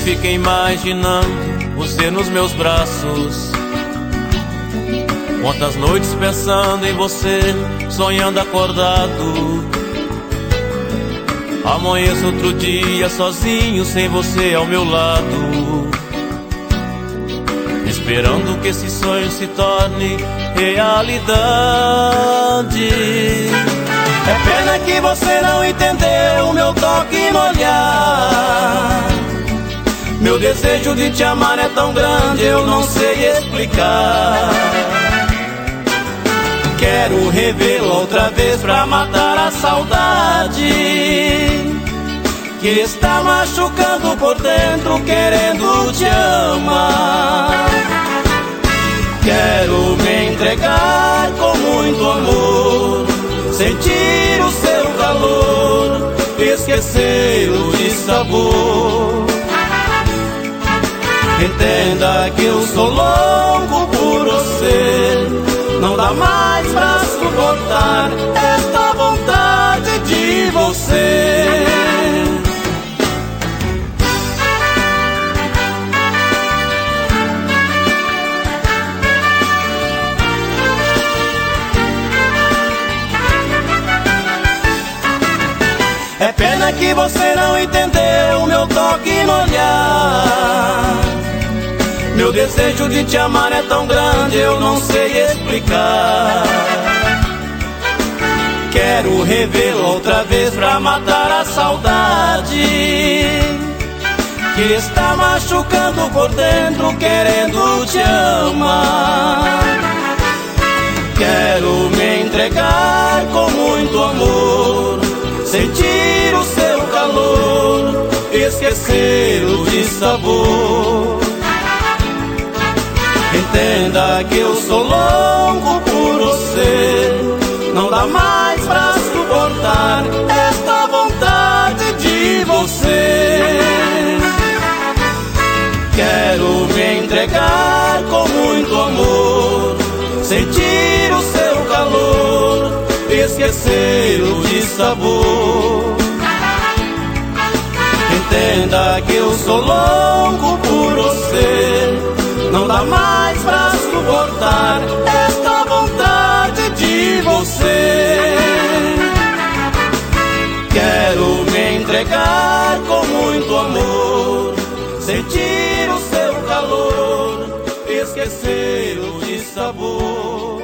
fiquei imaginando você nos meus braços. Quantas noites pensando em você, sonhando acordado. Amanheço outro dia sozinho, sem você ao meu lado, esperando que esse sonho se torne realidade. É pena que você não entendeu o meu toque no olhar. Meu desejo de te amar é tão grande, eu não sei explicar. Quero revê-la outra vez pra matar a saudade que está machucando por dentro, querendo te amar. Quero me entregar com muito amor, sentir o seu calor, esquecer o dissabor. Entenda que eu sou louco por você, não dá mais pra suportar esta vontade de você. É pena que você não entendeu o meu toque no olhar. Meu desejo de te amar é tão grande, eu não sei explicar. Quero revê-la outra vez pra matar a saudade que está machucando por dentro, querendo te amar. Quero me entregar com muito amor, sentir o seu calor, esquecer o dissabor. Entenda que eu sou louco por você, não dá mais pra suportar esta vontade de você. Quero me entregar com muito amor, sentir o seu calor, esquecer o dissabor. Entenda que eu sou louco por você, não dá mais pra suportar esta vontade de você. Quero me entregar com muito amor, sentir o seu calor, esquecer o dissabor.